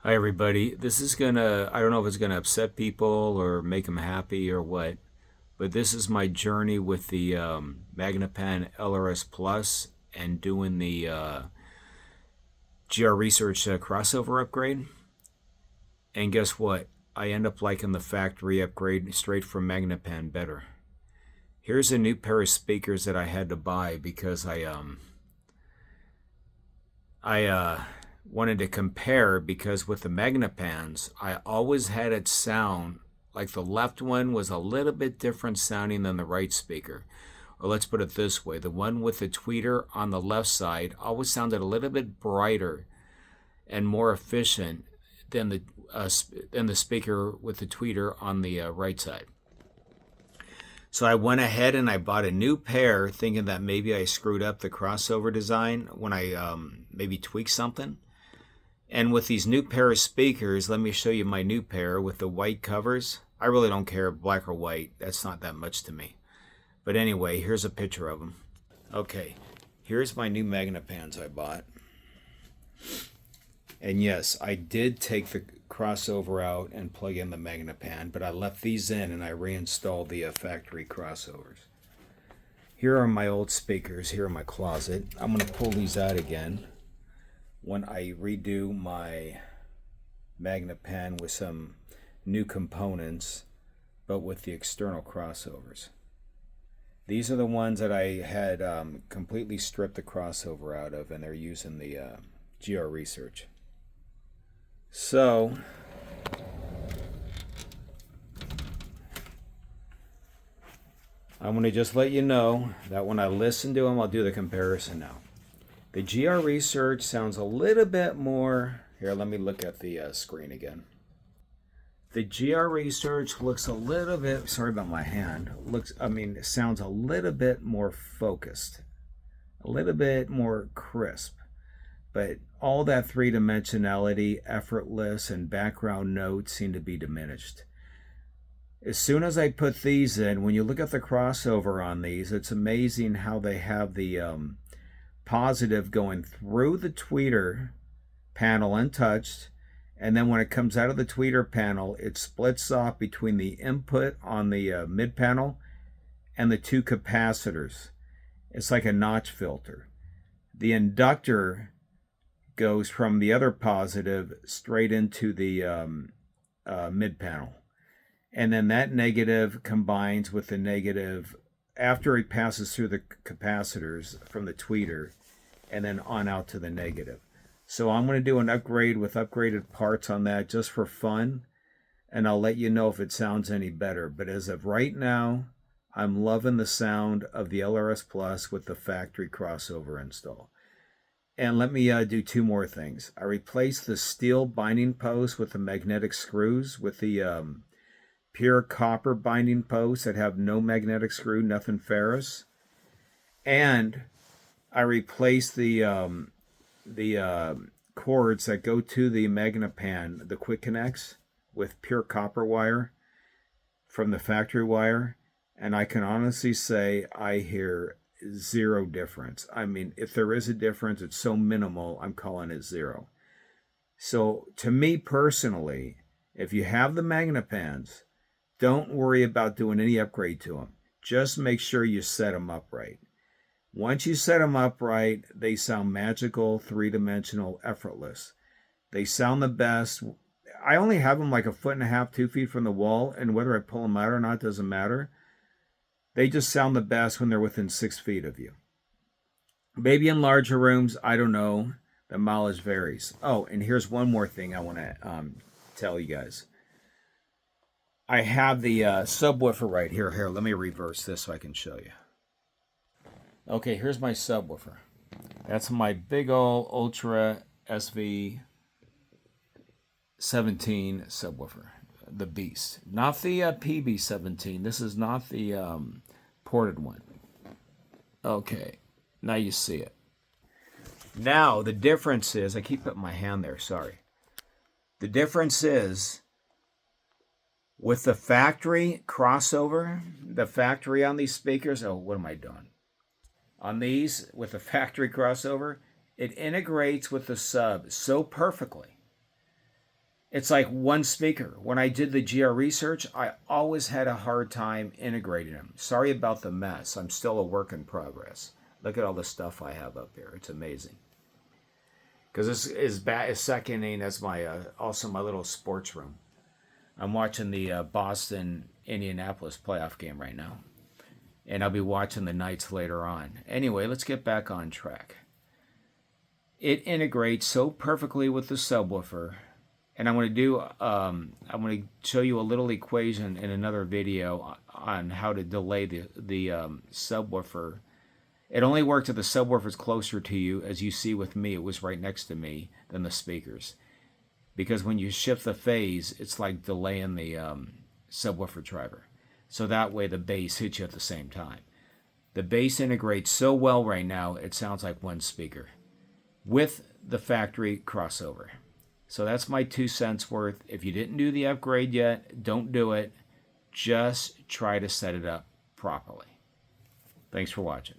Hi everybody. This is I don't know if it's gonna upset people or make them happy or what, but this is my journey with the Magnepan LRS Plus and doing the GR Research crossover upgrade. And guess what? I end up liking the factory upgrade straight from Magnepan better. Here's a new pair of speakers that I had to buy because I wanted to compare, because with the Magnepans, I always had it sound like the left one was a little bit different sounding than the right speaker. Or let's put it this way, the one with the tweeter on the left side always sounded a little bit brighter and more efficient than the speaker with the tweeter on the right side. So I went ahead and I bought a new pair, thinking that maybe I screwed up the crossover design when I maybe tweaked something. And with these new pair of speakers, let me show you my new pair with the white covers. I really don't care, black or white. That's not that much to me. But anyway, here's a picture of them. Okay, here's my new Magnepans I bought. And yes, I did take the crossover out and plug in the Magnepan, but I left these in and I reinstalled the factory crossovers. Here are my old speakers here in my closet. I'm going to pull these out again when I redo my Magnepan with some new components, but with the external crossovers. These are the ones that I had completely stripped the crossover out of, and they're using the GR Research. So, I'm going to just let you know that when I listen to them, I'll do the comparison now. The GR Research sounds a little bit more... Here, let me look at the screen again. The GR Research looks a little bit... Sorry about my hand. It sounds a little bit more focused. A little bit more crisp. But all that three-dimensionality, effortless, and background notes seem to be diminished. As soon as I put these in, when you look at the crossover on these, it's amazing how they have the positive going through the tweeter panel untouched, and then when it comes out of the tweeter panel, it splits off between the input on the mid panel and the two capacitors. It's like a notch filter. The inductor goes from the other positive straight into the mid panel, and then that negative combines with the negative after it passes through the capacitors from the tweeter and then on out to the negative. So I'm going to do an upgrade with upgraded parts on that just for fun, and I'll let you know if it sounds any better. But as of right now, I'm loving the sound of the LRS Plus with the factory crossover install. And let me do two more things. I replaced the steel binding post with the magnetic screws with the pure copper binding posts that have no magnetic screw, nothing ferrous. And I replaced the cords that go to the Magnepan, the quick connects, with pure copper wire from the factory wire. And I can honestly say I hear zero difference. I mean, if there is a difference, it's so minimal, I'm calling it zero. So to me personally, if you have the Magnepans, don't worry about doing any upgrade to them. Just make sure you set them up right. Once you set them up right, they sound magical, three-dimensional, effortless. They sound the best. I only have them like 1.5 feet, 2 feet from the wall, and whether I pull them out or not doesn't matter. They just sound the best when they're within 6 feet of you. Maybe in larger rooms, I don't know. The mileage varies. Oh, and here's one more thing I want to tell you guys. I have the subwoofer right here. Here, let me reverse this so I can show you. Okay, here's my subwoofer. That's my big ol' Ultra SV 17 subwoofer. The Beast. Not the PB17. This is not the ported one. Okay, now you see it. Now, the difference is, I keep putting my hand there, sorry. The difference is, with the factory crossover, the factory on these speakers, oh, what am I doing? On these, with the factory crossover, it integrates with the sub so perfectly It's like one speaker. When I did the GR research, I always had a hard time integrating them. Sorry about the mess. I'm still a work in progress. Look at all the stuff I have up here. It's amazing. Because this is seconding as my also my little sports room. I'm watching the Boston-Indianapolis playoff game right now. And I'll be watching the Knights later on. Anyway, let's get back on track. It integrates so perfectly with the subwoofer. And I'm going to show you a little equation in another video on how to delay the subwoofer. It only worked if the subwoofer's closer to you. As you see with me, it was right next to me than the speakers. Because when you shift the phase, it's like delaying the subwoofer driver. So that way the bass hits you at the same time. The bass integrates so well right now, it sounds like one speaker with the factory crossover. So that's my 2 cents worth. If you didn't do the upgrade yet, don't do it. Just try to set it up properly. Thanks for watching.